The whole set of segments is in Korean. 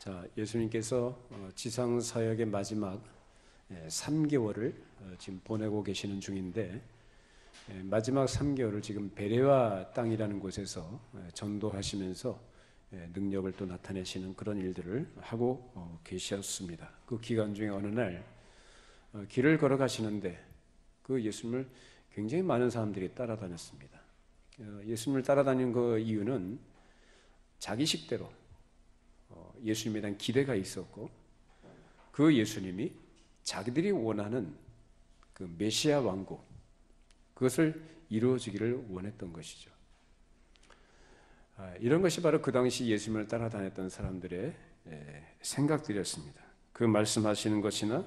자, 예수님께서 지상 사역의 마지막 3개월을 지금 보내고 계시는 중인데, 마지막 3개월을 지금 베레와 땅이라는 곳에서 전도하시면서 능력을 또 나타내시는 그런 일들을 하고 계셨습니다. 그 기간 중에 어느 날 길을 걸어가시는데 그 예수님을 굉장히 많은 사람들이 따라다녔습니다. 예수님을 따라다니는 그 이유는 자기식대로 예수님에 대한 기대가 있었고, 그 예수님이 자기들이 원하는 그 메시아 왕국, 그것을 이루어지기를 원했던 것이죠. 이런 것이 바로 그 당시 예수님을 따라다녔던 사람들의 생각들이었습니다. 그 말씀하시는 것이나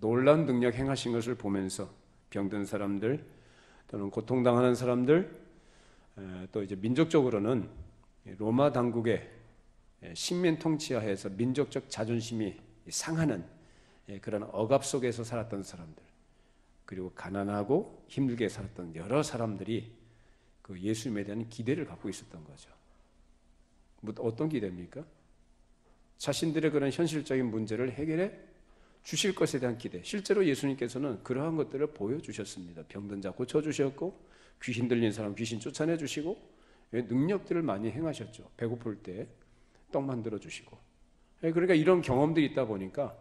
놀라운 능력 행하신 것을 보면서 병든 사람들 또는 고통당하는 사람들, 또 이제 민족적으로는 로마 당국의 식민 통치하에서 민족적 자존심이 상하는 그런 억압 속에서 살았던 사람들, 그리고 가난하고 힘들게 살았던 여러 사람들이 그 예수님에 대한 기대를 갖고 있었던 거죠. 어떤 기대입니까? 자신들의 그런 현실적인 문제를 해결해 주실 것에 대한 기대. 실제로 예수님께서는 그러한 것들을 보여주셨습니다. 병든 자 고쳐주셨고, 귀신 들린 사람 귀신 쫓아내주시고, 능력들을 많이 행하셨죠. 배고플 때 떡 만들어주시고. 그러니까 이런 경험들이 있다 보니까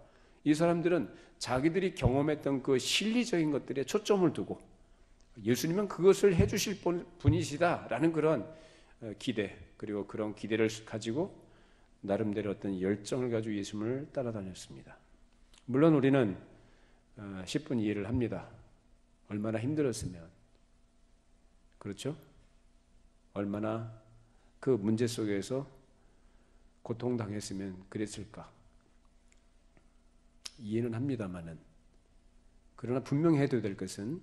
이 사람들은 자기들이 경험했던 그 실리적인 것들에 초점을 두고 예수님은 그것을 해주실 분이시다라는 그런 기대, 그리고 그런 기대를 가지고 나름대로 어떤 열정을 가지고 예수님을 따라다녔습니다. 물론 우리는 10분 이해를 합니다. 얼마나 힘들었으면, 그렇죠? 얼마나 그 문제 속에서 고통당했으면 그랬을까? 이해는 합니다만은, 그러나 분명히 해도 될 것은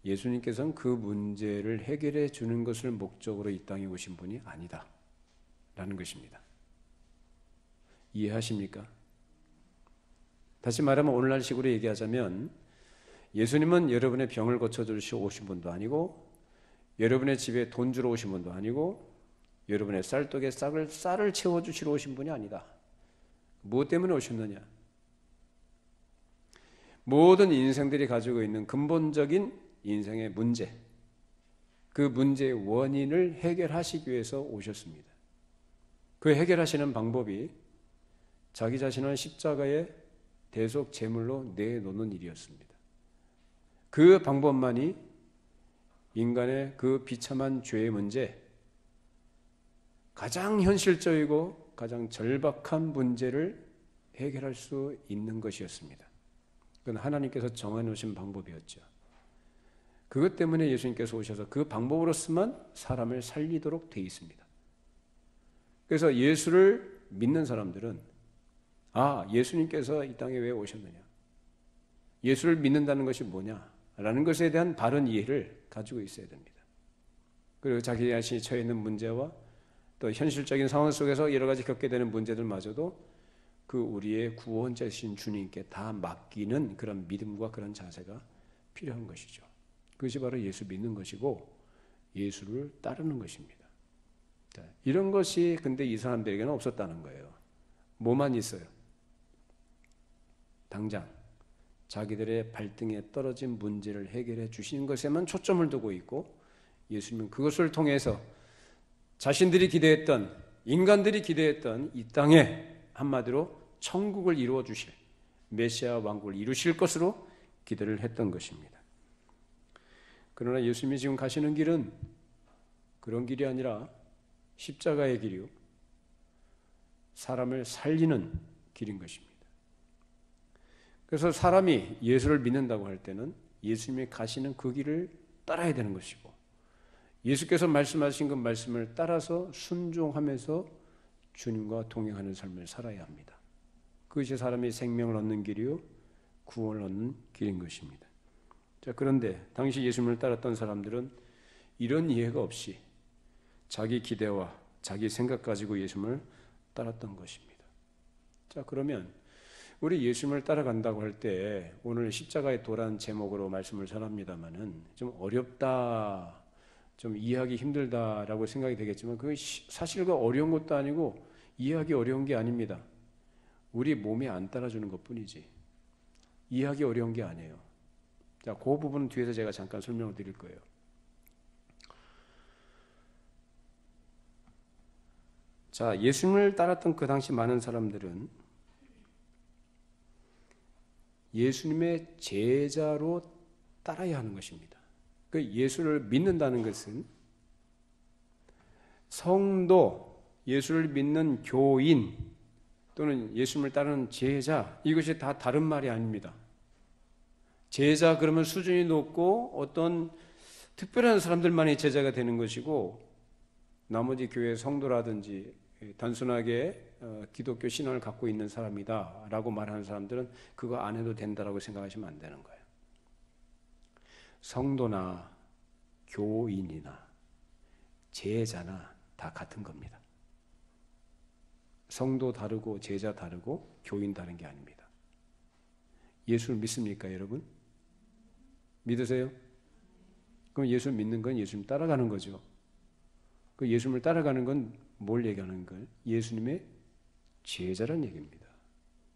예수님께서는 그 문제를 해결해 주는 것을 목적으로 이 땅에 오신 분이 아니다 라는 것입니다. 이해하십니까? 다시 말하면 오늘날식으로 얘기하자면, 예수님은 여러분의 병을 고쳐주시고 오신 분도 아니고, 여러분의 집에 돈 주러 오신 분도 아니고, 여러분의 쌀떡에 쌀을 채워주시러 오신 분이 아니다. 무엇 때문에 오셨느냐? 모든 인생들이 가지고 있는 근본적인 인생의 문제, 그 문제의 원인을 해결하시기 위해서 오셨습니다. 그 해결하시는 방법이 자기 자신을 십자가에 대속 제물로 내놓는 일이었습니다. 그 방법만이 인간의 그 비참한 죄의 문제, 가장 현실적이고 가장 절박한 문제를 해결할 수 있는 것이었습니다. 그건 하나님께서 정해놓으신 방법이었죠. 그것 때문에 예수님께서 오셔서 그 방법으로서만 사람을 살리도록 되어 있습니다. 그래서 예수를 믿는 사람들은 예수님께서 이 땅에 왜 오셨느냐? 예수를 믿는다는 것이 뭐냐? 라는 것에 대한 바른 이해를 가지고 있어야 됩니다. 그리고 자기 자신이 처해 있는 문제와 또 현실적인 상황 속에서 여러 가지 겪게 되는 문제들마저도 그 우리의 구원자이신 주님께 다 맡기는 그런 믿음과 그런 자세가 필요한 것이죠. 그것이 바로 예수 믿는 것이고 예수를 따르는 것입니다. 이런 것이 근데 이 사람들에게는 없었다는 거예요. 뭐만 있어요? 당장 자기들의 발등에 떨어진 문제를 해결해 주시는 것에만 초점을 두고 있고, 예수님은 그것을 통해서 자신들이 기대했던, 인간들이 기대했던 이 땅에 한마디로 천국을 이루어 주실 메시아 왕국을 이루실 것으로 기대를 했던 것입니다. 그러나 예수님이 지금 가시는 길은 그런 길이 아니라 십자가의 길이요, 사람을 살리는 길인 것입니다. 그래서 사람이 예수를 믿는다고 할 때는 예수님이 가시는 그 길을 따라야 되는 것이고, 예수께서 말씀하신 그 말씀을 따라서 순종하면서 주님과 동행하는 삶을 살아야 합니다. 그것이 사람이 생명을 얻는 길이요, 구원을 얻는 길인 것입니다. 자, 그런데 당시 예수님을 따랐던 사람들은 이런 이해가 없이 자기 기대와 자기 생각 가지고 예수님을 따랐던 것입니다. 자, 그러면 우리 예수님을 따라간다고 할 때 오늘 십자가의 도라는 제목으로 말씀을 전합니다마는 좀 어렵다, 좀 이해하기 힘들다라고 생각이 되겠지만, 그게 사실 그 어려운 것도 아니고 이해하기 어려운 게 아닙니다. 우리 몸에 안 따라주는 것뿐이지 이해하기 어려운 게 아니에요. 자, 그 부분은 뒤에서 제가 잠깐 설명을 드릴 거예요. 자, 예수님을 따랐던 그 당시 많은 사람들은 예수님의 제자로 따라야 하는 것입니다. 그 예수를 믿는다는 것은 성도, 예수를 믿는 교인 또는 예수님을 따르는 제자, 이것이 다 다른 말이 아닙니다. 제자 그러면 수준이 높고 어떤 특별한 사람들만이 제자가 되는 것이고 나머지 교회 성도라든지 단순하게 기독교 신앙을 갖고 있는 사람이다 라고 말하는 사람들은 그거 안 해도 된다라고 생각하시면 안 되는 거예요. 성도나 교인이나 제자나 다 같은 겁니다. 성도 다르고 제자 다르고 교인 다른 게 아닙니다. 예수를 믿습니까, 여러분? 믿으세요? 그럼 예수를 믿는 건 예수님 따라가는 거죠. 그 예수님을 따라가는 건 뭘 얘기하는 거예요? 예수님의 제자란 얘기입니다.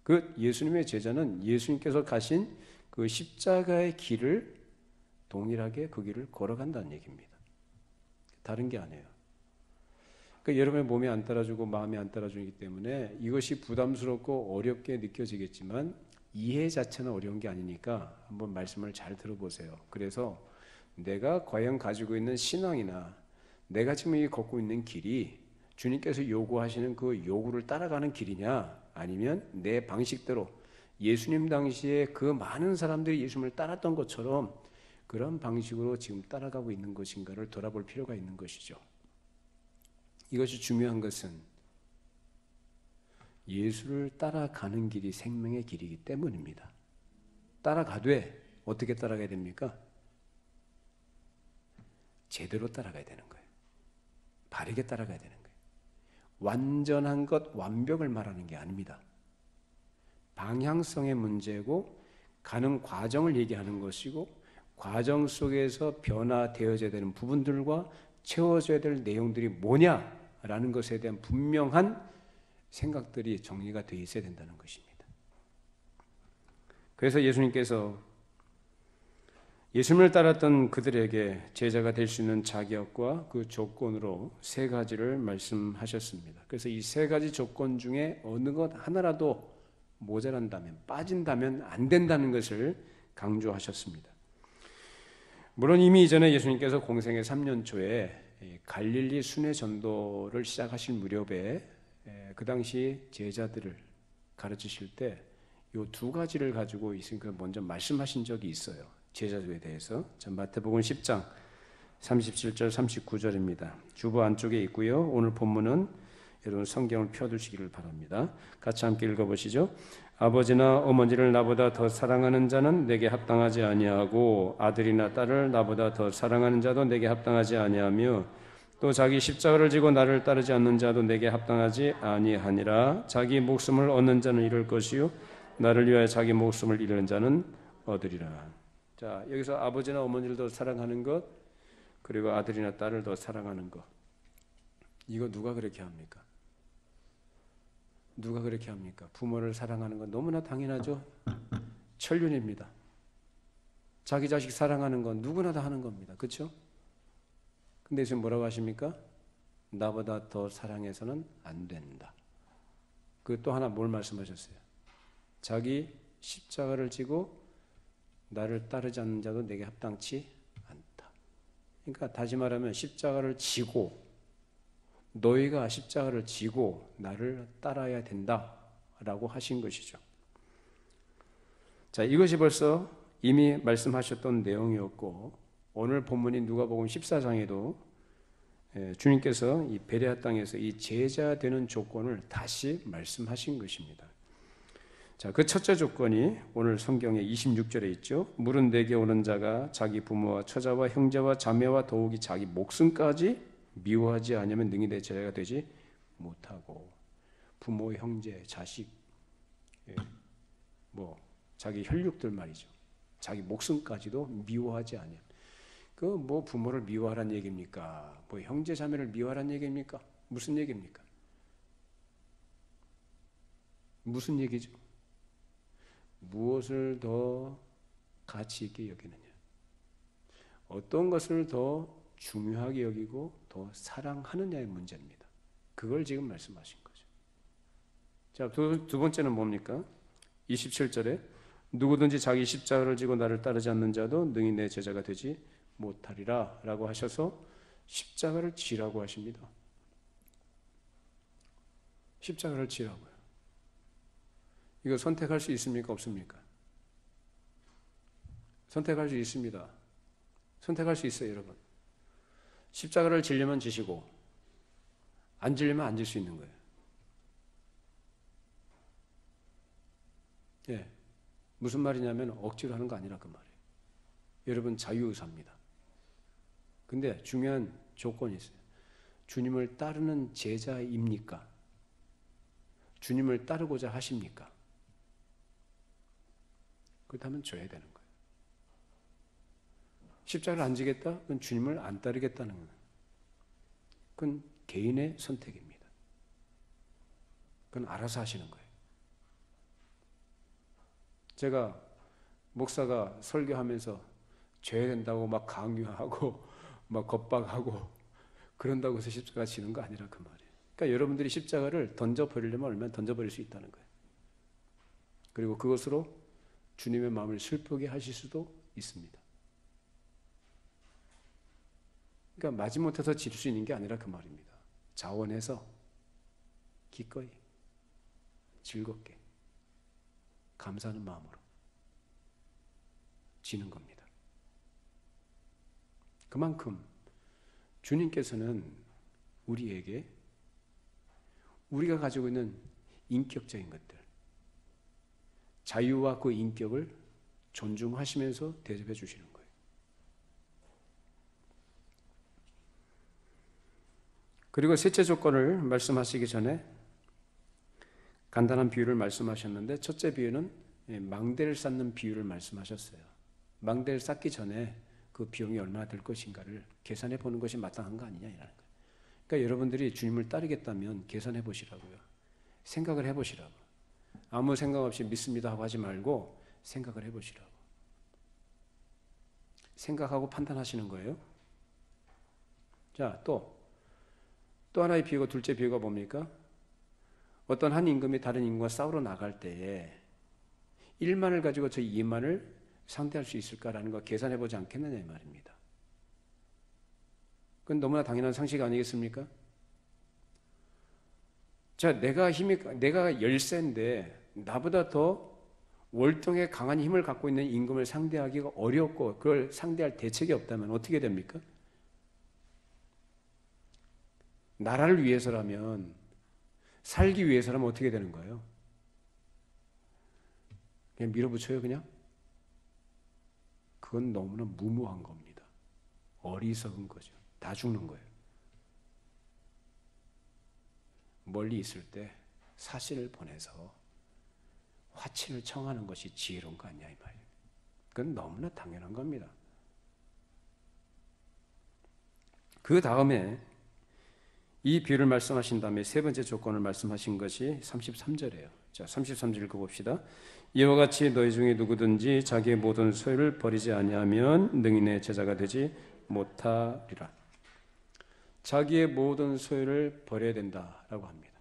그 예수님의 제자는 예수님께서 가신 그 십자가의 길을 동일하게 그 길을 걸어간다는 얘기입니다. 다른 게 아니에요. 그러니까 여러분의 몸이 안 따라주고 마음이 안 따라주기 때문에 이것이 부담스럽고 어렵게 느껴지겠지만 이해 자체는 어려운 게 아니니까 한번 말씀을 잘 들어보세요. 그래서 내가 과연 가지고 있는 신앙이나 내가 지금 걷고 있는 길이 주님께서 요구하시는 그 요구를 따라가는 길이냐 아니면 내 방식대로 예수님 당시에 그 많은 사람들이 예수님을 따랐던 것처럼 그런 방식으로 지금 따라가고 있는 것인가를 돌아볼 필요가 있는 것이죠. 이것이 중요한 것은 예수를 따라가는 길이 생명의 길이기 때문입니다. 따라가되 어떻게 따라가야 됩니까? 제대로 따라가야 되는 거예요. 바르게 따라가야 되는 거예요. 완전한 것, 완벽을 말하는 게 아닙니다. 방향성의 문제고 가는 과정을 얘기하는 것이고 과정 속에서 변화되어져야 되는 부분들과 채워져야 될 내용들이 뭐냐라는 것에 대한 분명한 생각들이 정리가 되어 있어야 된다는 것입니다. 그래서 예수님께서 예수님을 따랐던 그들에게 제자가 될 수 있는 자격과 그 조건으로 세 가지를 말씀하셨습니다. 그래서 이 세 가지 조건 중에 어느 것 하나라도 모자란다면, 빠진다면 안 된다는 것을 강조하셨습니다. 물론 이미 이전에 예수님께서 공생의 3년 초에 갈릴리 순회 전도를 시작하실 무렵에 그 당시 제자들을 가르치실 때 이 두 가지를 가지고 있으니까 먼저 말씀하신 적이 있어요. 제자도에 대해서. 자, 마태복음 10장 37절 39절입니다. 주보 안쪽에 있고요. 오늘 본문은 여러분 성경을 펴두시기를 바랍니다. 같이 함께 읽어보시죠. 아버지나 어머니를 나보다 더 사랑하는 자는 내게 합당하지 아니하고 아들이나 딸을 나보다 더 사랑하는 자도 내게 합당하지 아니하며 또 자기 십자가를 지고 나를 따르지 않는 자도 내게 합당하지 아니하니라. 자기 목숨을 얻는 자는 잃을 것이요 나를 위하여 자기 목숨을 잃는 자는 얻으리라. 자, 여기서 아버지나 어머니를 더 사랑하는 것, 그리고 아들이나 딸을 더 사랑하는 것. 이거 누가 그렇게 합니까? 누가 그렇게 합니까? 부모를 사랑하는 건 너무나 당연하죠. 천륜입니다. 자기 자식 사랑하는 건 누구나 다 하는 겁니다. 그렇죠? 근데 지금 뭐라고 하십니까? 나보다 더 사랑해서는 안 된다. 그 또 하나 뭘 말씀하셨어요? 자기 십자가를 지고 나를 따르지 않는 자도 내게 합당치 않다. 그러니까 다시 말하면 십자가를 지고 너희가 십자가를 지고 나를 따라야 된다라고 하신 것이죠. 자, 이것이 벌써 이미 말씀하셨던 내용이었고 오늘 본문인 누가복음 14장에도 주님께서 이 베레아 땅에서 이 제자 되는 조건을 다시 말씀하신 것입니다. 자, 그 첫째 조건이 오늘 성경에 26절에 있죠. 물은 내게 오는 자가 자기 부모와 처자와 형제와 자매와 더욱이 자기 목숨까지 미워하지 않으면 능히 내 제자가 되지 못하고 부모, 형제, 자식, 자기 혈육들 말이죠. 자기 목숨까지도 미워하지 않으면 그 부모를 미워하란 얘기입니까? 형제 자매를 미워하란 얘기입니까? 무슨 얘기입니까? 무슨 얘기죠? 무엇을 더 가치 있게 여기느냐? 어떤 것을 더 중요하게 여기고 더 사랑하느냐의 문제입니다. 그걸 지금 말씀하신 거죠. 자, 두 번째는 뭡니까? 27절에 누구든지 자기 십자가를 지고 나를 따르지 않는 자도 능히 내 제자가 되지 못하리라 라고 하셔서 십자가를 지라고 하십니다. 십자가를 지라고요. 이거 선택할 수 있습니까? 없습니까? 선택할 수 있습니다. 선택할 수 있어요, 여러분. 십자가를 지려면 지시고 안 지려면 안 질 수 있는 거예요. 예. 무슨 말이냐면 억지로 하는 거 아니라 그 말이에요. 여러분 자유의사입니다. 근데 중요한 조건이 있어요. 주님을 따르는 제자입니까? 주님을 따르고자 하십니까? 그렇다면 줘야 되는 거예요. 십자가를 안 지겠다? 그건 주님을 안 따르겠다는 거예요. 그건 개인의 선택입니다. 그건 알아서 하시는 거예요. 제가 목사가 설교하면서 죄야 된다고 막 강요하고 막 겁박하고 그런다고 해서 십자가 지는 거 아니라 그 말이에요. 그러니까 여러분들이 십자가를 던져버리려면 얼마나 던져버릴 수 있다는 거예요. 그리고 그것으로 주님의 마음을 슬프게 하실 수도 있습니다. 그러니까 마지못해서 질 수 있는 게 아니라 그 말입니다. 자원해서 기꺼이 즐겁게 감사하는 마음으로 지는 겁니다. 그만큼 주님께서는 우리에게 우리가 가지고 있는 인격적인 것들, 자유와 그 인격을 존중하시면서 대접해 주시는 거예요. 그리고 셋째 조건을 말씀하시기 전에 간단한 비유를 말씀하셨는데 첫째 비유는 망대를 쌓는 비유를 말씀하셨어요. 망대를 쌓기 전에 그 비용이 얼마나 들 것인가를 계산해 보는 것이 마땅한 거 아니냐라는 거예요. 그러니까 여러분들이 주님을 따르겠다면 계산해 보시라고요. 생각을 해 보시라고. 아무 생각 없이 믿습니다 하고 하지 말고 생각을 해 보시라고. 생각하고 판단하시는 거예요. 자, 또 하나의 비유가 둘째 비유가 뭡니까? 어떤 한 임금이 다른 임금과 싸우러 나갈 때에 1만을 가지고 저 2만을 상대할 수 있을까라는 거 계산해 보지 않겠느냐 이 말입니다. 그건 너무나 당연한 상식 아니겠습니까? 자, 내가 열세인데 나보다 더 월등히 강한 힘을 갖고 있는 임금을 상대하기가 어렵고 그걸 상대할 대책이 없다면 어떻게 됩니까? 나라를 위해서라면, 살기 위해서라면 어떻게 되는 거예요? 그냥 밀어붙여요, 그냥? 그건 너무나 무모한 겁니다. 어리석은 거죠. 다 죽는 거예요. 멀리 있을 때 사신을 보내서 화친을 청하는 것이 지혜로운 거 아니냐 이 말이에요. 그건 너무나 당연한 겁니다. 그 다음에 이 비유를 말씀하신 다음에 세 번째 조건을 말씀하신 것이 33절이에요. 자, 33절 읽어봅시다. 이와 같이 너희 중에 누구든지 자기의 모든 소유를 버리지 아니하면 능히 내 제자가 되지 못하리라. 자기의 모든 소유를 버려야 된다라고 합니다.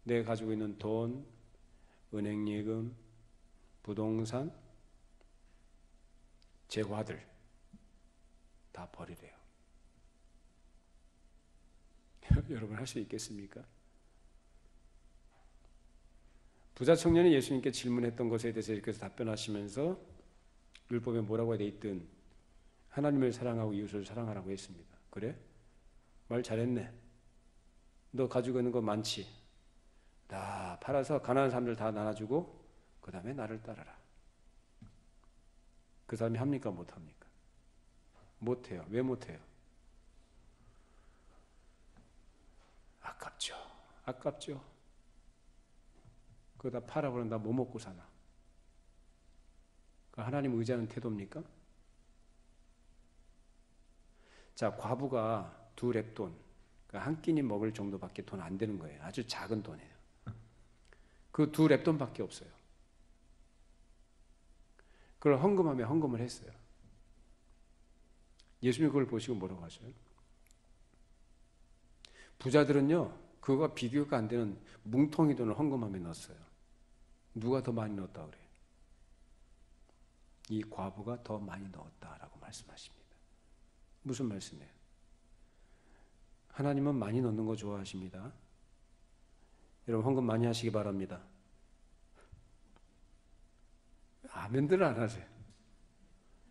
내가 가지고 있는 돈, 은행 예금, 부동산, 재화들 다 버리래요. 여러분 할 수 있겠습니까? 부자 청년이 예수님께 질문했던 것에 대해서 이렇게 답변하시면서 율법에 뭐라고 되어 있든 하나님을 사랑하고 이웃을 사랑하라고 했습니다. 그래? 말 잘했네. 너 가지고 있는 거 많지? 다 팔아서 가난한 사람들 다 나눠주고 그 다음에 나를 따라라. 그 사람이 합니까? 못합니까? 못해요. 왜 못해요? 아깝죠. 아깝죠. 그거 다 팔아버리면 나 뭐 먹고 사나? 하나님 의지하는 태도입니까? 자, 과부가 2렙돈, 한 끼니 먹을 정도밖에 돈 안 되는 거예요. 아주 작은 돈이에요. 그 두 랩돈밖에 없어요. 그걸 헌금하며 헌금을 했어요. 예수님이 그걸 보시고 뭐라고 하셔요? 부자들은요, 그거가 비교가 안 되는 뭉텅이 돈을 헌금함에 넣었어요. 누가 더 많이 넣었다 그래요? 이 과부가 더 많이 넣었다라고 말씀하십니다. 무슨 말씀이에요? 하나님은 많이 넣는 거 좋아하십니다. 여러분 헌금 많이 하시기 바랍니다. 아멘들을 안 하세요.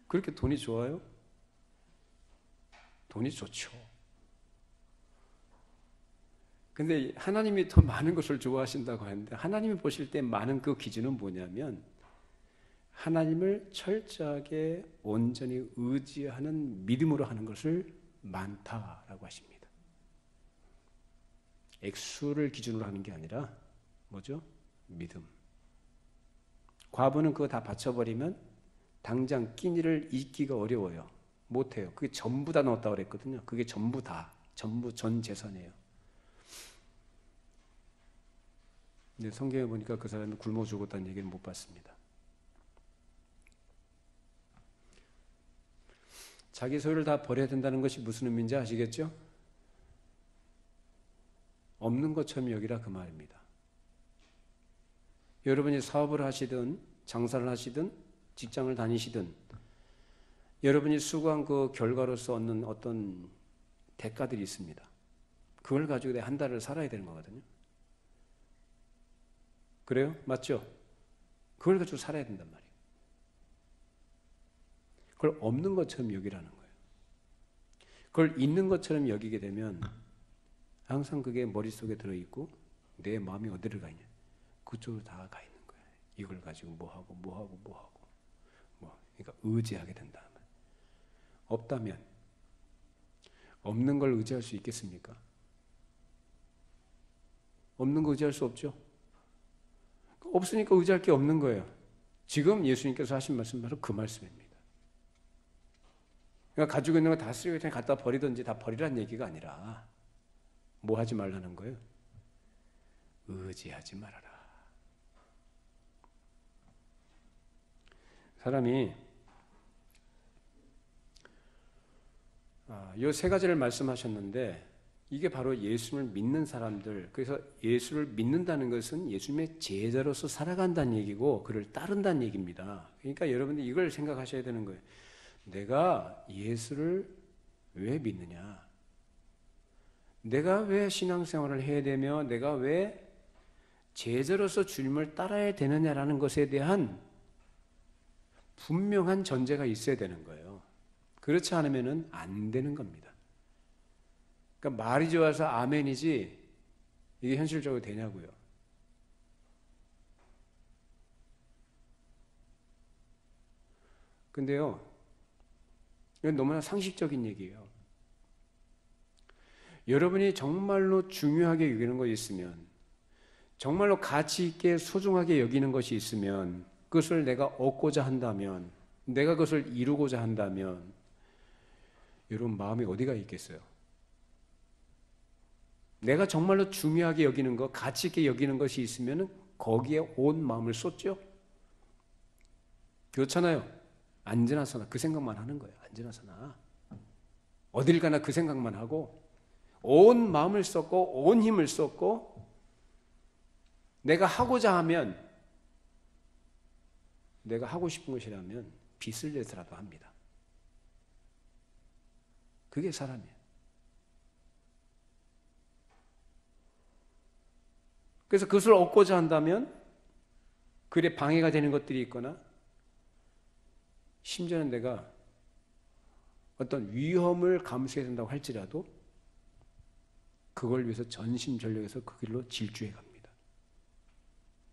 그렇게 돈이 좋아요? 돈이 좋죠. 근데 하나님이 더 많은 것을 좋아하신다고 하는데 하나님이 보실 때 많은 그 기준은 뭐냐면 하나님을 철저하게 온전히 의지하는 믿음으로 하는 것을 많다라고 하십니다. 액수를 기준으로 하는 게 아니라 뭐죠? 믿음. 과부는 그거 다 바쳐버리면 당장 끼니를 잊기가 어려워요. 못해요. 그게 전부 다 넣었다고 그랬거든요. 그게 전부 다, 전부 전 재산이에요. 근데 성경에 보니까 그 사람이 굶어 죽었다는 얘기는 못 봤습니다. 자기 소유를 다 버려야 된다는 것이 무슨 의미인지 아시겠죠? 없는 것처럼 여기라 그 말입니다. 여러분이 사업을 하시든 장사를 하시든 직장을 다니시든 여러분이 수고한 그 결과로서 얻는 어떤 대가들이 있습니다. 그걸 가지고 한 달을 살아야 되는 거거든요. 그래요? 맞죠? 그걸 가지고 살아야 된단 말이에요. 그걸 없는 것처럼 여기라는 거예요. 그걸 있는 것처럼 여기게 되면 항상 그게 머릿속에 들어있고 내 마음이 어디를 가 있냐? 그쪽으로 다 가 있는 거예요. 이걸 가지고 뭐하고 그러니까 의지하게 된다. 없다면 없는 걸 의지할 수 있겠습니까? 없는 거 의지할 수 없죠. 없으니까 의지할 게 없는 거예요. 지금 예수님께서 하신 말씀 바로 그 말씀입니다. 그러니까 가지고 있는 거 다 쓰레기 그냥 갖다 버리든지 다 버리라는 얘기가 아니라 뭐 하지 말라는 거예요? 의지하지 말아라. 사람이 이 세 가지를 말씀하셨는데 이게 바로 예수를 믿는 사람들, 그래서 예수를 믿는다는 것은 예수님의 제자로서 살아간다는 얘기고 그를 따른다는 얘기입니다. 그러니까 여러분들 이걸 생각하셔야 되는 거예요. 내가 예수를 왜 믿느냐? 내가 왜 신앙생활을 해야 되며 내가 왜 제자로서 주님을 따라야 되느냐라는 것에 대한 분명한 전제가 있어야 되는 거예요. 그렇지 않으면 안 되는 겁니다. 그러니까 말이 좋아서 아멘이지 이게 현실적으로 되냐고요. 근데요, 이건 너무나 상식적인 얘기예요. 여러분이 정말로 중요하게 여기는 것이 있으면, 정말로 가치 있게 소중하게 여기는 것이 있으면, 그것을 내가 얻고자 한다면, 내가 그것을 이루고자 한다면, 여러분 마음이 어디가 있겠어요? 내가 정말로 중요하게 여기는 것, 가치 있게 여기는 것이 있으면 거기에 온 마음을 쏟죠? 그렇잖아요. 앉으나서나 그 생각만 하는 거예요. 앉으나서나. 어딜 가나 그 생각만 하고 온 마음을 쏟고 온 힘을 쏟고 내가 하고자 하면 내가 하고 싶은 것이라면 빚을 내서라도 합니다. 그게 사람이에요. 그래서 그것을 얻고자 한다면 그에 방해가 되는 것들이 있거나 심지어는 내가 어떤 위험을 감수해야 된다고 할지라도 그걸 위해서 전심전력해서 그 길로 질주해 갑니다.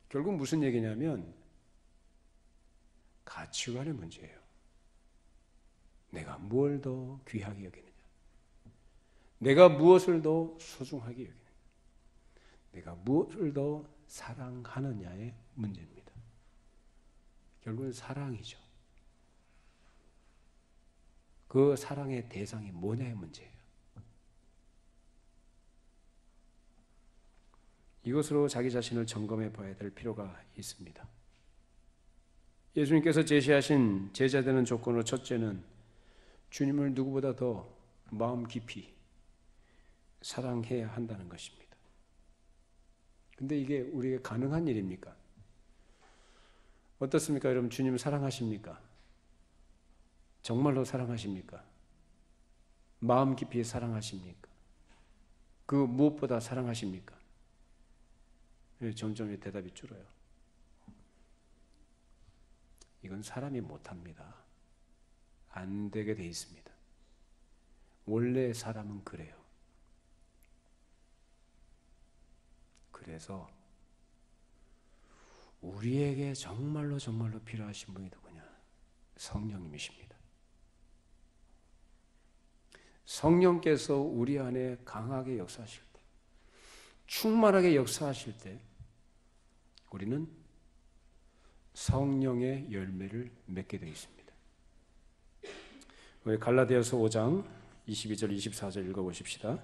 결국 무슨 얘기냐면 가치관의 문제예요. 내가 뭘 더 귀하게 여기느냐, 내가 무엇을 더 소중하게 여기느냐, 내가 무엇을 더 사랑하느냐의 문제입니다. 결국은 사랑이죠. 그 사랑의 대상이 뭐냐의 문제예요. 이것으로 자기 자신을 점검해 봐야 될 필요가 있습니다. 예수님께서 제시하신 제자 되는 조건으로 첫째는 주님을 누구보다 더 마음 깊이 사랑해야 한다는 것입니다. 근데 이게 우리에게 가능한 일입니까? 어떻습니까? 여러분, 주님 사랑하십니까? 정말로 사랑하십니까? 마음 깊이 사랑하십니까? 그 무엇보다 사랑하십니까? 점점 대답이 줄어요. 이건 사람이 못합니다. 안 되게 돼 있습니다. 원래 사람은 그래요. 그래서 우리에게 정말로 필요하신 분이 누구냐? 성령님이십니다. 성령께서 우리 안에 강하게 역사하실 때, 충만하게 역사하실 때 우리는 성령의 열매를 맺게 되어 있습니다. 우리 갈라디아서 5장 22절 24절 읽어보십시다.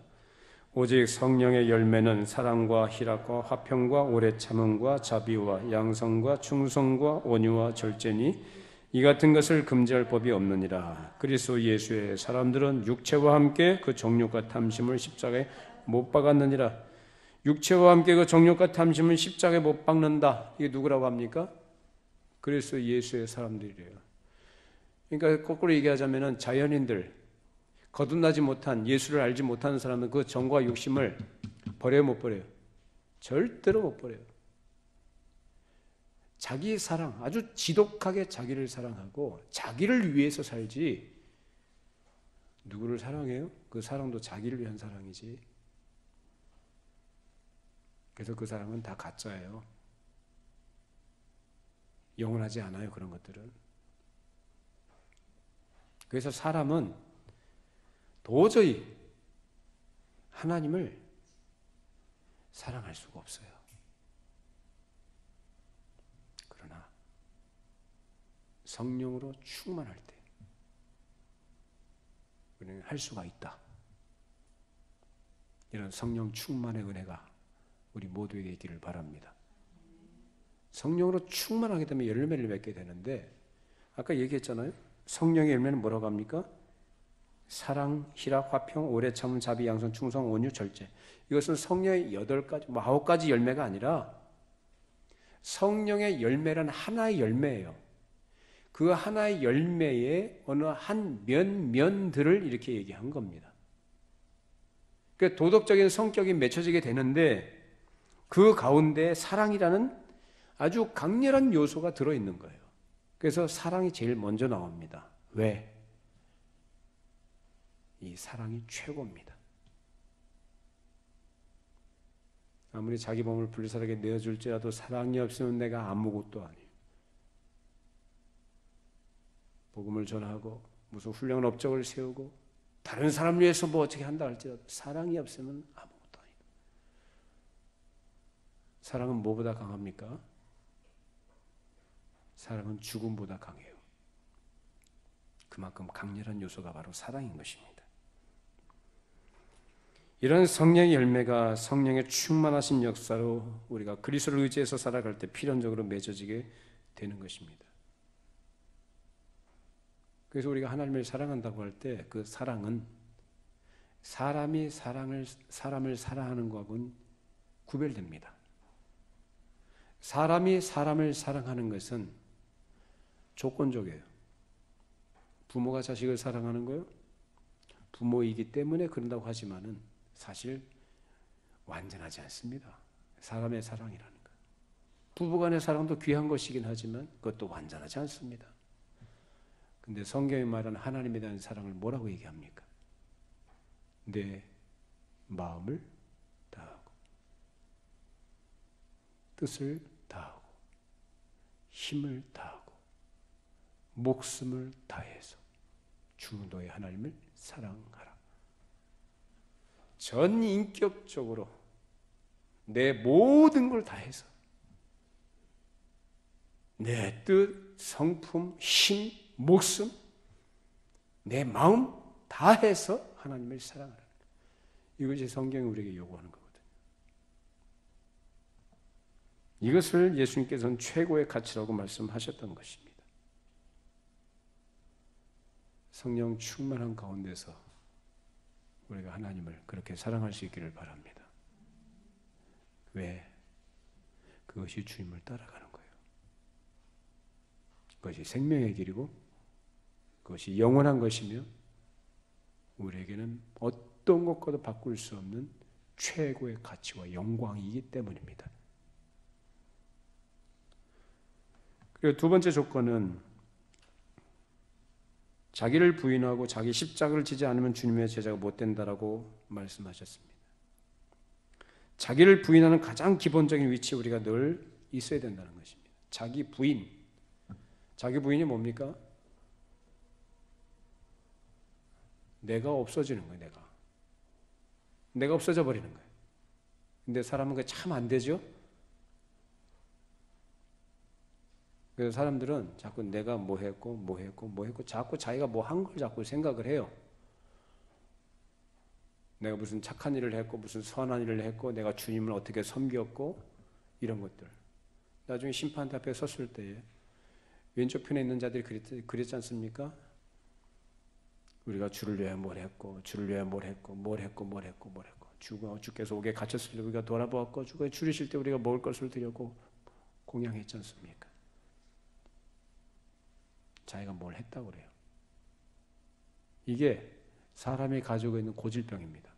오직 성령의 열매는 사랑과 희락과 화평과 오래 참음과 자비와 양성과 충성과 온유와 절제니 이 같은 것을 금지할 법이 없느니라. 그리스도 예수의 사람들은 육체와 함께 그 정욕과 탐심을 십자가에 못 박았느니라. 육체와 함께 그 정욕과 탐심을 십자가에 못 박는다. 이게 누구라고 합니까? 그리스도 예수의 사람들이래요. 그러니까 거꾸로 얘기하자면 자연인들, 거듭나지 못한, 예수를 알지 못하는 사람은 그 정과 욕심을 버려요, 못 버려요? 절대로 못 버려요. 자기 사랑, 아주 지독하게 자기를 사랑하고 자기를 위해서 살지 누구를 사랑해요? 그 사랑도 자기를 위한 사랑이지. 그래서 그 사랑은 다 가짜예요. 영원하지 않아요, 그런 것들은. 그래서 사람은 도저히 하나님을 사랑할 수가 없어요. 그러나 성령으로 충만할 때 우리는 할 수가 있다. 이런 성령 충만의 은혜가 우리 모두에게 있기를 바랍니다. 성령으로 충만하게 되면 열매를 맺게 되는데 아까 얘기했잖아요. 성령의 열매는 뭐라고 합니까? 사랑, 희락, 화평, 오래 참음, 자비, 양선, 충성, 온유, 절제. 이것은 성령의 8가지, 9가지 열매가 아니라 성령의 열매란 하나의 열매예요. 그 하나의 열매의 어느 한 면들을 이렇게 얘기한 겁니다. 그러니까 도덕적인 성격이 맺혀지게 되는데 그 가운데 사랑이라는 아주 강렬한 요소가 들어있는 거예요. 그래서 사랑이 제일 먼저 나옵니다. 왜? 이 사랑이 최고입니다. 아무리 자기 몸을 불리사르게 내어줄지라도 사랑이 없으면 내가 아무것도 아니에요. 복음을 전하고 무슨 훌륭한 업적을 세우고 다른 사람을 위해서 뭐 어떻게 한다 할지라도 사랑이 없으면 아무것도 아니에요. 사랑은 뭐보다 강합니까? 사랑은 죽음보다 강해요. 그만큼 강렬한 요소가 바로 사랑인 것입니다. 이런 성령의 열매가 성령의 충만하신 역사로 우리가 그리스도를 의지해서 살아갈 때 필연적으로 맺어지게 되는 것입니다. 그래서 우리가 하나님을 사랑한다고 할 때 그 사랑은 사람이 사람을 사랑하는 것하고는 구별됩니다. 사람이 사람을 사랑하는 것은 조건적이에요. 부모가 자식을 사랑하는 거요? 부모이기 때문에 그런다고 하지만은 사실 완전하지 않습니다. 사람의 사랑이라는 것. 부부간의 사랑도 귀한 것이긴 하지만 그것도 완전하지 않습니다. 근데 성경이 말하는 하나님에 대한 사랑을 뭐라고 얘기합니까? 내 마음을 다하고 뜻을 다하고 힘을 다하고 목숨을 다해서 주 너의 하나님을 사랑하라. 전 인격적으로 내 모든 걸 다해서 내 뜻, 성품, 힘, 목숨, 내 마음 다해서 하나님을 사랑하라. 이것이 성경이 우리에게 요구하는 거거든요. 이것을 예수님께서는 최고의 가치라고 말씀하셨던 것입니다. 성령 충만한 가운데서 우리가 하나님을 그렇게 사랑할 수 있기를 바랍니다. 왜? 그것이 주님을 따라가는 거예요. 그것이 생명의 길이고 그것이 영원한 것이며 우리에게는 어떤 것과도 바꿀 수 없는 최고의 가치와 영광이기 때문입니다. 그리고 두 번째 조건은 자기를 부인하고 자기 십자가를 지지 않으면 주님의 제자가 못 된다라고 말씀하셨습니다. 자기를 부인하는 가장 기본적인 위치에 우리가 늘 있어야 된다는 것입니다. 자기 부인. 자기 부인이 뭡니까? 내가 없어지는 거예요. 내가 없어져 버리는 거예요. 근데 사람은 그게 참 안 되죠? 그래서 사람들은 자꾸 내가 뭐 했고 자꾸 자기가 뭐 한 걸 자꾸 생각을 해요. 내가 무슨 착한 일을 했고 무슨 선한 일을 했고 내가 주님을 어떻게 섬겼고 이런 것들. 나중에 심판대 앞에 섰을 때에 왼쪽 편에 있는 자들이 그랬지 않습니까? 우리가 주를 위해 뭘 했고 주를 위해 뭘 했고 주께서 옥에 갇혔을 때 우리가 돌아보았고 주가 줄이실 때 우리가 먹을 것을 드렸고 공양했지 않습니까? 자기가 뭘 했다고 그래요. 이게 사람이 가지고 있는 고질병입니다.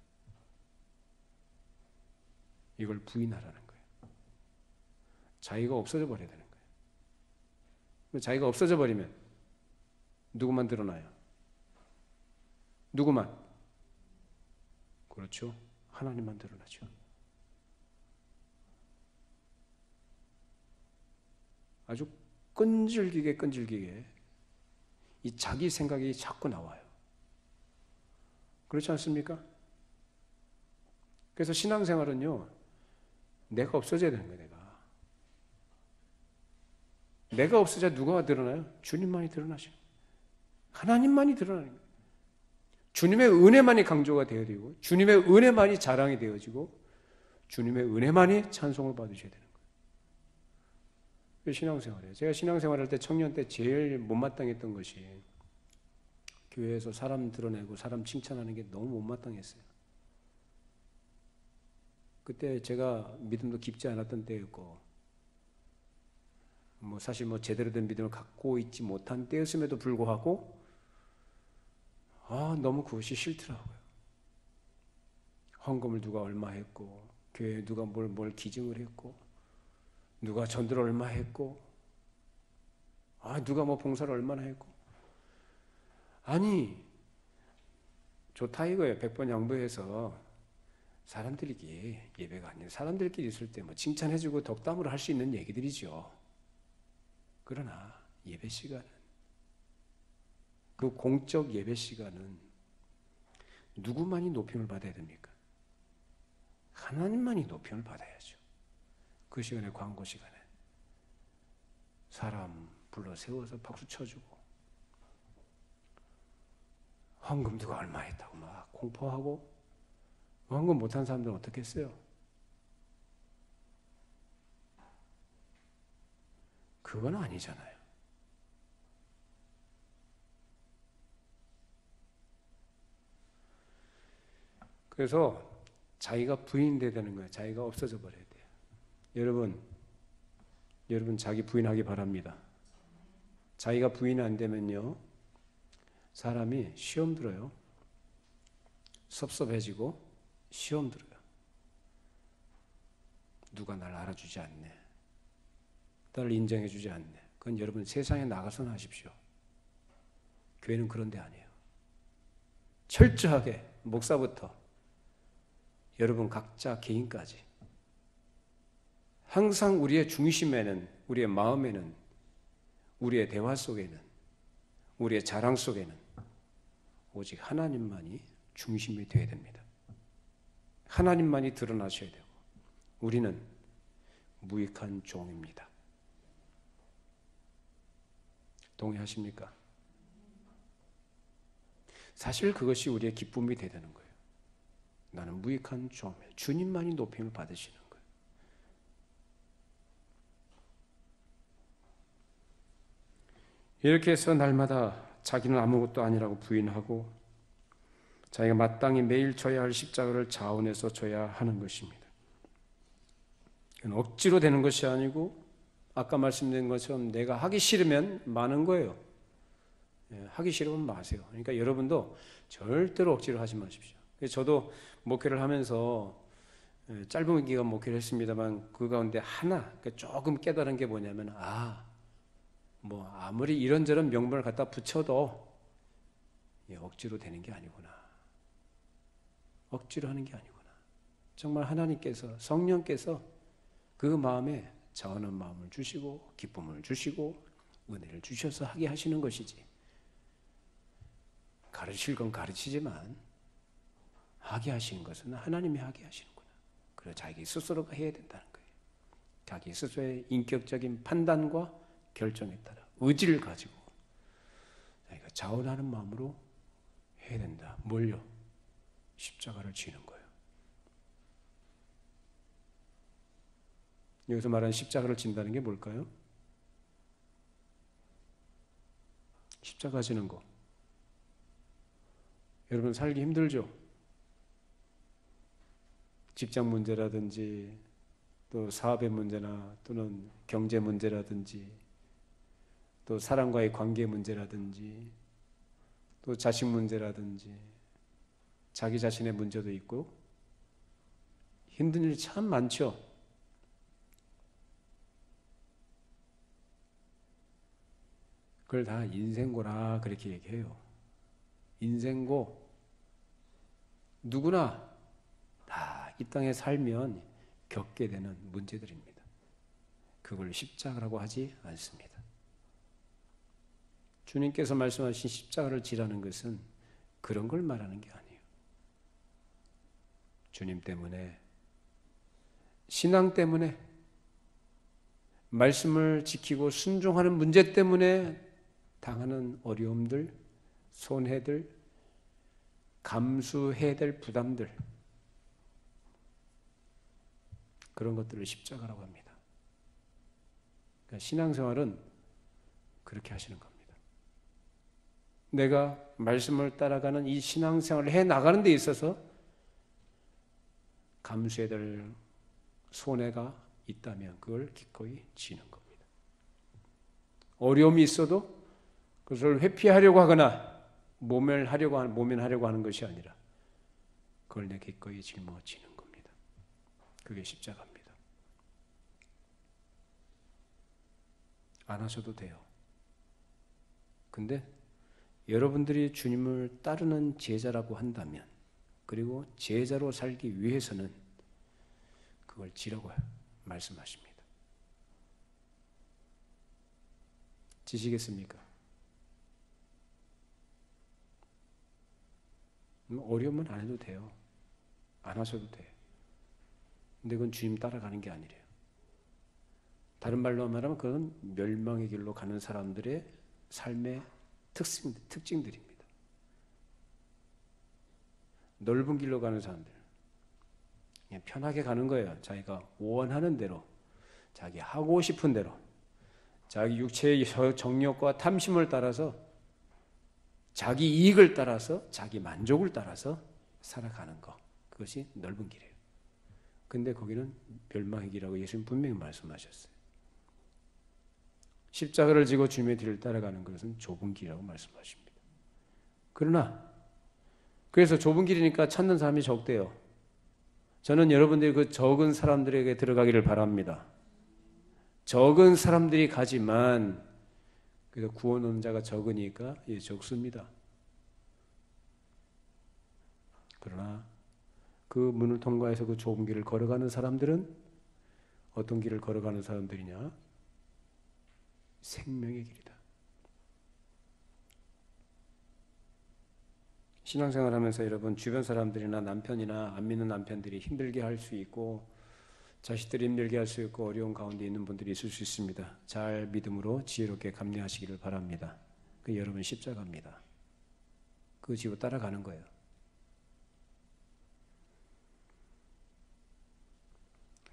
이걸 부인하라는 거예요. 자기가 없어져 버려야 되는 거예요. 자기가 없어져 버리면 누구만 드러나요? 누구만? 그렇죠. 하나님만 드러나죠. 아주 끈질기게 이 자기 생각이 자꾸 나와요. 그렇지 않습니까? 그래서 신앙생활은요, 내가 없어져야 되는 거예요, 내가 없어져야 누가 드러나요? 주님만이 드러나셔요. 하나님만이 드러나는 거예요. 주님의 은혜만이 강조가 되어지고, 주님의 은혜만이 자랑이 되어지고, 주님의 은혜만이 찬송을 받으셔야 되는 거예요. 신앙생활이에요. 제가 신앙생활할 때 청년 때 제일 못마땅했던 것이 교회에서 사람 드러내고 사람 칭찬하는 게 너무 못마땅했어요. 그때 제가 믿음도 깊지 않았던 때였고 사실 제대로 된 믿음을 갖고 있지 못한 때였음에도 불구하고 너무 그것이 싫더라고요. 헌금을 누가 얼마 했고 교회에 누가 뭘 기증을 했고 누가 전도를 얼마 했고 누가 봉사를 얼마나 했고 아니 좋다 이거예요. 100번 양보해서 사람들끼리 예배가 아니라 사람들끼리 있을 때 칭찬해주고 덕담으로 할 수 있는 얘기들이죠. 그러나 예배 시간은 그 공적 예배 시간은 누구만이 높임을 받아야 됩니까? 하나님만이 높임을 받아야죠. 그 시간에 광고 시간에 사람 불러 세워서 박수 쳐주고 헌금 누가 얼마 했다고 막 공포하고 헌금 못한 사람들은 어떻게 했어요? 그건 아니잖아요. 그래서 자기가 부인돼야 되는 거예요. 자기가 없어져 버려야 돼요. 여러분 자기 부인하기 바랍니다. 자기가 부인이 안 되면요. 사람이 시험 들어요. 섭섭해지고 시험 들어요. 누가 날 알아주지 않네. 나를 인정해주지 않네. 그건 여러분 세상에 나가서는 하십시오. 교회는 그런 데 아니에요. 철저하게 목사부터 여러분 각자 개인까지 항상 우리의 중심에는 우리의 마음에는 우리의 대화 속에는 우리의 자랑 속에는 오직 하나님만이 중심이 되어야 됩니다. 하나님만이 드러나셔야 되고 우리는 무익한 종입니다. 동의하십니까? 사실 그것이 우리의 기쁨이 되는 거예요. 나는 무익한 종이에요. 주님만이 높임을 받으시는 거예요. 이렇게 해서 날마다 자기는 아무것도 아니라고 부인하고 자기가 마땅히 매일 져야 할 십자가를 자원해서 져야 하는 것입니다. 억지로 되는 것이 아니고 아까 말씀드린 것처럼 내가 하기 싫으면 마는 거예요. 하기 싫으면 마세요. 그러니까 여러분도 절대로 억지로 하지 마십시오. 저도 목회를 하면서 짧은 기간 목회를 했습니다만 그 가운데 하나 조금 깨달은 게 뭐냐면 아무리 이런저런 명분을 갖다 붙여도 억지로 되는 게 아니구나. 억지로 하는 게 아니구나. 정말 하나님께서 성령께서 그 마음에 자원한 마음을 주시고 기쁨을 주시고 은혜를 주셔서 하게 하시는 것이지. 가르칠 건 가르치지만 하게 하시는 것은 하나님이 하게 하시는구나. 그래서 자기 스스로가 해야 된다는 거예요. 자기 스스로의 인격적인 판단과 결정에 따라 의지를 가지고 자기가 자원하는 마음으로 해야 된다. 뭘요? 십자가를 지는 거예요. 여기서 말하는 십자가를 진다는 게 뭘까요? 십자가 지는 거. 여러분 살기 힘들죠? 직장 문제라든지 또 사업의 문제나 또는 경제 문제라든지 또 사람과의 관계 문제라든지 또 자식 문제라든지 자기 자신의 문제도 있고 힘든 일이 참 많죠. 그걸 다 인생고라 그렇게 얘기해요. 인생고 누구나 다 이 땅에 살면 겪게 되는 문제들입니다. 그걸 십자가라고 하지 않습니다. 주님께서 말씀하신 십자가를 지라는 것은 그런 걸 말하는 게 아니에요. 주님 때문에, 신앙 때문에, 말씀을 지키고 순종하는 문제 때문에 당하는 어려움들, 손해들, 감수해야 될 부담들, 그런 것들을 십자가라고 합니다. 그러니까 신앙생활은 그렇게 하시는 겁니다. 내가 말씀을 따라가는 이 신앙생활을 해 나가는 데 있어서 감수해야 될 손해가 있다면 그걸 기꺼이 지는 겁니다. 어려움이 있어도 그것을 회피하려고 하거나 모면하려고 하는 것이 아니라 그걸 내 기꺼이 짊어지는 겁니다. 그게 십자가입니다. 안 하셔도 돼요. 근데 여러분들이 주님을 따르는 제자라고 한다면, 그리고 제자로 살기 위해서는 그걸 지라고 말씀하십니다. 지시겠습니까? 어려우면 안 해도 돼요. 안 하셔도 돼요. 근데 그건 주님 따라가는 게 아니래요. 다른 말로 말하면 그건 멸망의 길로 가는 사람들의 삶의 특징들입니다. 넓은 길로 가는 사람들, 그냥 편하게 가는 거예요. 자기가 원하는 대로, 자기 하고 싶은 대로, 자기 육체의 정욕과 탐심을 따라서, 자기 이익을 따라서, 자기 만족을 따라서 살아가는 것, 그것이 넓은 길이에요. 근데 거기는 멸망의 길이라고 예수님 분명히 말씀하셨어요. 십자가를 지고 주님의 뒤를 따라가는 것은 좁은 길이라고 말씀하십니다. 그러나 그래서 좁은 길이니까 찾는 사람이 적대요. 저는 여러분들이 그 적은 사람들에게 들어가기를 바랍니다. 적은 사람들이 가지만 그래서 구원 얻는 자가 적으니까 적습니다. 그러나 그 문을 통과해서 그 좁은 길을 걸어가는 사람들은 어떤 길을 걸어가는 사람들이냐? 생명의 길이다. 신앙생활하면서 여러분 주변 사람들이나 남편이나 안 믿는 남편들이 힘들게 할 수 있고 자식들이 힘들게 할 수 있고 어려운 가운데 있는 분들이 있을 수 있습니다. 잘 믿음으로 지혜롭게 감내하시기를 바랍니다. 그 여러분 십자가입니다. 그 지고 따라가는 거예요.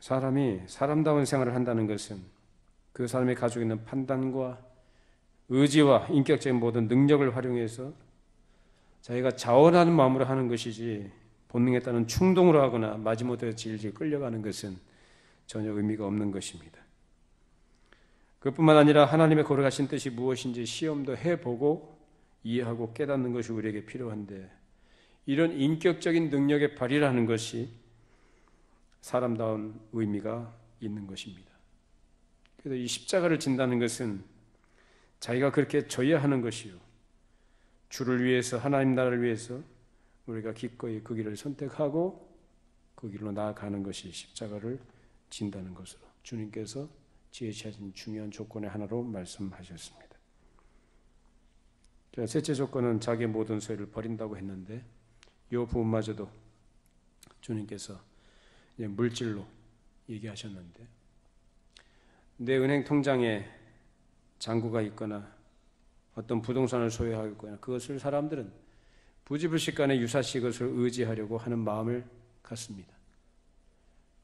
사람이 사람다운 생활을 한다는 것은 그 사람이 가지고 있는 판단과 의지와 인격적인 모든 능력을 활용해서 자기가 자원하는 마음으로 하는 것이지 본능에 따른 충동으로 하거나 마지못해 질질 끌려가는 것은 전혀 의미가 없는 것입니다. 그뿐만 아니라 하나님의 거룩하신 뜻이 무엇인지 시험도 해보고 이해하고 깨닫는 것이 우리에게 필요한데 이런 인격적인 능력의 발휘라는 것이 사람다운 의미가 있는 것입니다. 그래서 이 십자가를 진다는 것은 자기가 그렇게 져야 하는 것이요. 주를 위해서 하나님 나라를 위해서 우리가 기꺼이 그 길을 선택하고 그 길로 나아가는 것이 십자가를 진다는 것으로 주님께서 제시하신 중요한 조건의 하나로 말씀하셨습니다. 셋째 조건은 자기의 모든 소유를 버린다고 했는데 이 부분마저도 주님께서 이제 물질로 얘기하셨는데 내 은행 통장에 잔고가 있거나 어떤 부동산을 소유하고 있거나 그것을 사람들은 부지불식간에 유사시 그것을 의지하려고 하는 마음을 갖습니다.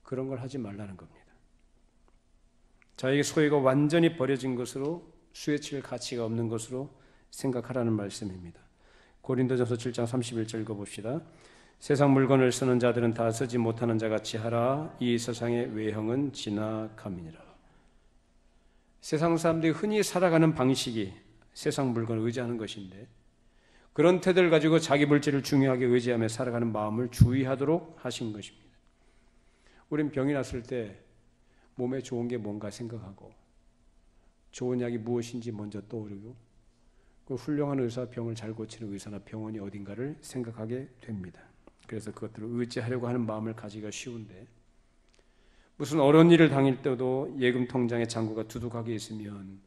그런 걸 하지 말라는 겁니다. 자기의 소유가 완전히 버려진 것으로 수혜칠 가치가 없는 것으로 생각하라는 말씀입니다. 고린도전서 7장 31절 읽어봅시다. 세상 물건을 쓰는 자들은 다 쓰지 못하는 자같이 하라. 이 세상의 외형은 지나감이니라. 세상 사람들이 흔히 살아가는 방식이 세상 물건을 의지하는 것인데 그런 태도를 가지고 자기 물질을 중요하게 의지하며 살아가는 마음을 주의하도록 하신 것입니다. 우린 병이 났을 때 몸에 좋은 게 뭔가 생각하고 좋은 약이 무엇인지 먼저 떠오르고 그 훌륭한 의사, 병을 잘 고치는 의사나 병원이 어딘가를 생각하게 됩니다. 그래서 그것들을 의지하려고 하는 마음을 가지기가 쉬운데 무슨 어려운 일을 당할 때도 예금 통장에 잔고가 두둑하게 있으면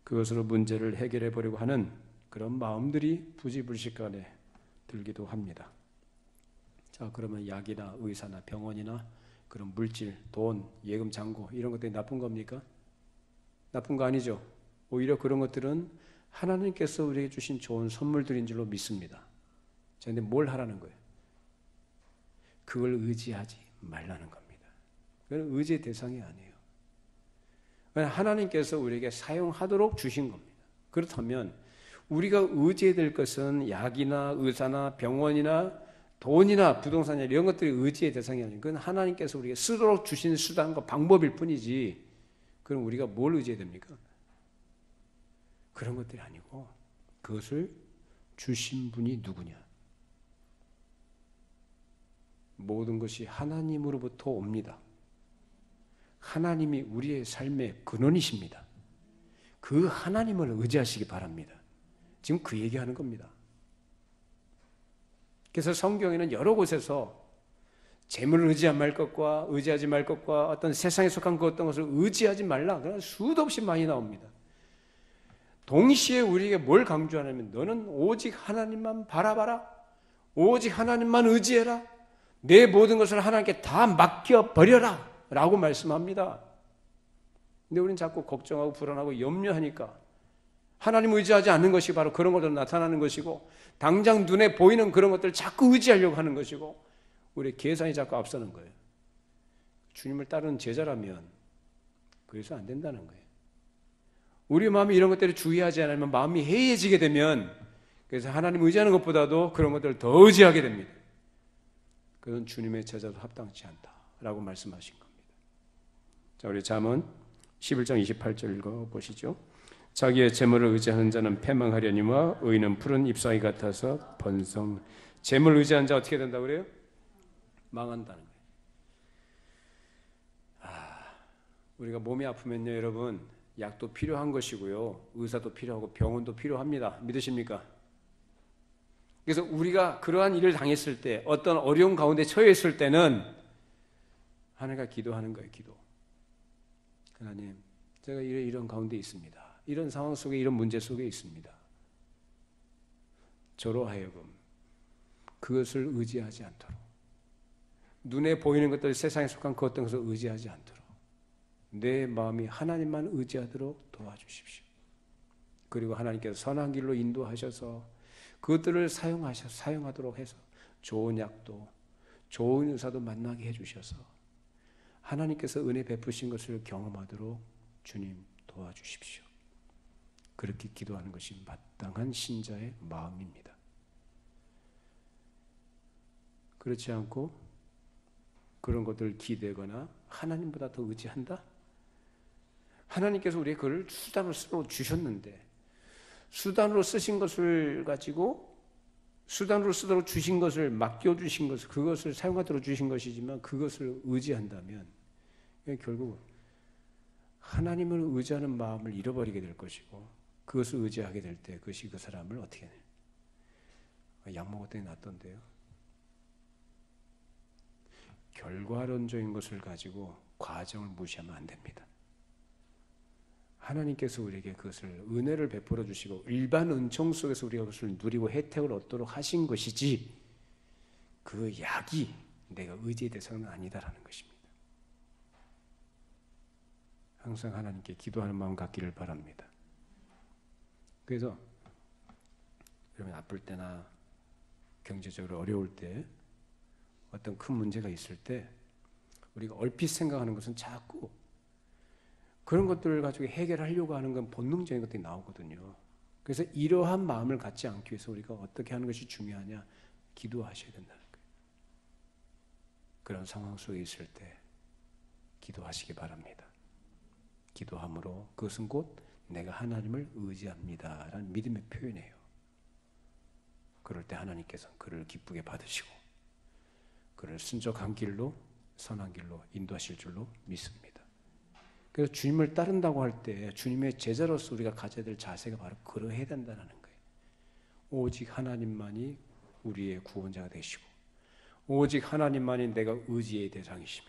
그것으로 문제를 해결해 보려고 하는 그런 마음들이 부지불식간에 들기도 합니다. 자, 그러면 약이나 의사나 병원이나 그런 물질, 돈, 예금 잔고 이런 것들이 나쁜 겁니까? 나쁜 거 아니죠. 오히려 그런 것들은 하나님께서 우리에게 주신 좋은 선물들인 줄로 믿습니다. 자, 근데 뭘 하라는 거예요? 그걸 의지하지 말라는 겁니다. 그건 의지의 대상이 아니에요. 하나님께서 우리에게 사용하도록 주신 겁니다. 그렇다면 우리가 의지해야 될 것은 약이나 의사나 병원이나 돈이나 부동산이나 이런 것들이 의지의 대상이 아니에요. 그건 하나님께서 우리에게 쓰도록 주신 수단과 방법일 뿐이지 그럼 우리가 뭘 의지해야 됩니까? 그런 것들이 아니고 그것을 주신 분이 누구냐? 모든 것이 하나님으로부터 옵니다. 하나님이 우리의 삶의 근원이십니다. 그 하나님을 의지하시기 바랍니다. 지금 그 얘기하는 겁니다. 그래서 성경에는 여러 곳에서 재물을 의지하지 말 것과 어떤 세상에 속한 그 어떤 것을 의지하지 말라. 그런 수도 없이 많이 나옵니다. 동시에 우리에게 뭘 강조하냐면 너는 오직 하나님만 바라봐라. 오직 하나님만 의지해라. 내 모든 것을 하나님께 다 맡겨버려라 라고 말씀합니다. 근데 우리는 자꾸 걱정하고 불안하고 염려하니까 하나님 의지하지 않는 것이 바로 그런 것으로 나타나는 것이고 당장 눈에 보이는 그런 것들을 자꾸 의지하려고 하는 것이고 우리의 계산이 자꾸 앞서는 거예요. 주님을 따르는 제자라면 그래서 안 된다는 거예요. 우리 마음이 이런 것들을 주의하지 않으면 마음이 해이해지게 되면 그래서 하나님 의지하는 것보다도 그런 것들을 더 의지하게 됩니다. 그건 주님의 제자도 합당치 않다라고 말씀하신 겁니다. 자, 우리 잠언 11장 28절 읽어보시죠. 자기의 재물을 의지하는 자는 패망하려니와 의인은 푸른 잎사귀 같아서 번성. 재물을 의지하는 자 어떻게 된다고 그래요? 망한다는 거예요. 우리가 몸이 아프면요 여러분 약도 필요한 것이고요 의사도 필요하고 병원도 필요합니다. 믿으십니까? 그래서 우리가 그러한 일을 당했을 때 어떤 어려운 가운데 처해 있을 때는 하나님과 기도하는 거예요. 기도. 하나님 제가 이런 가운데 있습니다. 이런 상황 속에 이런 문제 속에 있습니다. 저로 하여금 그것을 의지하지 않도록 눈에 보이는 것들 세상에 속한 그 어떤 것을 의지하지 않도록 내 마음이 하나님만 의지하도록 도와주십시오. 그리고 하나님께서 선한 길로 인도하셔서 그것들을 사용하도록 해서 좋은 약도 좋은 의사도 만나게 해주셔서 하나님께서 은혜 베푸신 것을 경험하도록 주님 도와주십시오. 그렇게 기도하는 것이 마땅한 신자의 마음입니다. 그렇지 않고 그런 것들을 기대거나 하나님보다 더 의지한다? 하나님께서 우리에게 그걸 수단으로 주셨는데 수단으로 쓰신 것을 가지고 수단으로 쓰도록 주신 것을 맡겨주신 것을 그것을 사용하도록 주신 것이지만 그것을 의지한다면 결국 하나님을 의지하는 마음을 잃어버리게 될 것이고 그것을 의지하게 될 때 그것이 그 사람을 어떻게 해요? 약 먹었더니 낫던데요. 결과론적인 것을 가지고 과정을 무시하면 안 됩니다. 하나님께서 우리에게 그것을 은혜를 베풀어 주시고 일반 은총 속에서 우리가 그것을 누리고 혜택을 얻도록 하신 것이지 그 약이 내가 의지의 대상은 아니다라는 것입니다. 항상 하나님께 기도하는 마음 갖기를 바랍니다. 그래서 여러분 아플 때나 경제적으로 어려울 때 어떤 큰 문제가 있을 때 우리가 얼핏 생각하는 것은 자꾸 그런 것들을 가지고 해결하려고 하는 건 본능적인 것들이 나오거든요. 그래서 이러한 마음을 갖지 않기 위해서 우리가 어떻게 하는 것이 중요하냐? 기도하셔야 된다는 거예요. 그런 상황 속에 있을 때 기도하시기 바랍니다. 기도함으로 그것은 곧 내가 하나님을 의지합니다 라는 믿음의 표현이에요. 그럴 때 하나님께서는 그를 기쁘게 받으시고 그를 순적한 길로 선한 길로 인도하실 줄로 믿습니다. 그래서 주님을 따른다고 할 때 주님의 제자로서 우리가 가져야 될 자세가 바로 그러해야 된다는 거예요. 오직 하나님만이 우리의 구원자가 되시고 오직 하나님만이 내가 의지의 대상이시며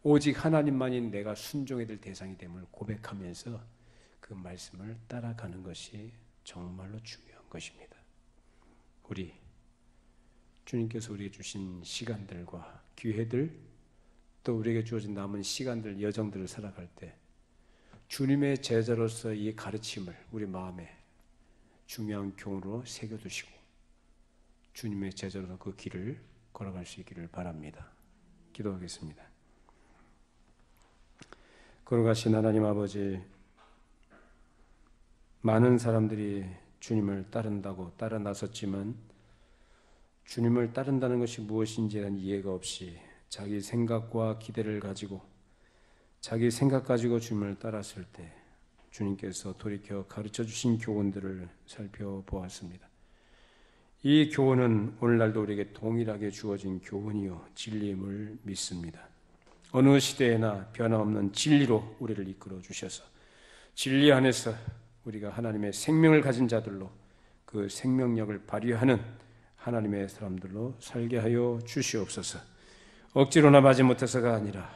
오직 하나님만이 내가 순종해야 될 대상이 됨을 고백하면서 그 말씀을 따라가는 것이 정말로 중요한 것입니다. 우리 주님께서 우리에게 주신 시간들과 기회들 또 우리에게 주어진 남은 시간들, 여정들을 살아갈 때 주님의 제자로서 이 가르침을 우리 마음에 중요한 교훈으로 새겨두시고 주님의 제자로서 그 길을 걸어갈 수 있기를 바랍니다. 기도하겠습니다. 걸어가신 하나님 아버지, 많은 사람들이 주님을 따른다고 따라 나섰지만 주님을 따른다는 것이 무엇인지에 대한 이해가 없이 자기 생각과 기대를 가지고 자기 생각 가지고 주님을 따랐을 때 주님께서 돌이켜 가르쳐 주신 교훈들을 살펴보았습니다. 이 교훈은 오늘날도 우리에게 동일하게 주어진 교훈이요 진리임을 믿습니다. 어느 시대에나 변함없는 진리로 우리를 이끌어 주셔서 진리 안에서 우리가 하나님의 생명을 가진 자들로 그 생명력을 발휘하는 하나님의 사람들로 살게 하여 주시옵소서. 억지로나 마지 못해서가 아니라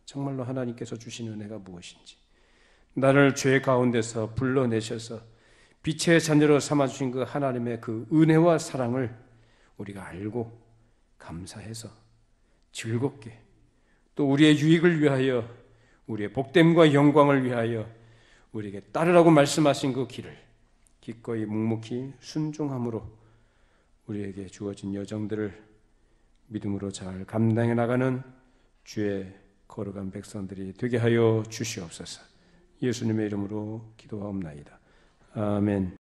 정말로 하나님께서 주신 은혜가 무엇인지 나를 죄 가운데서 불러내셔서 빛의 자녀로 삼아주신 그 하나님의 그 은혜와 사랑을 우리가 알고 감사해서 즐겁게 또 우리의 유익을 위하여 우리의 복됨과 영광을 위하여 우리에게 따르라고 말씀하신 그 길을 기꺼이 묵묵히 순종함으로 우리에게 주어진 여정들을 믿음으로 잘 감당해 나가는 주의 거룩한 백성들이 되게 하여 주시옵소서. 예수님의 이름으로 기도하옵나이다. 아멘.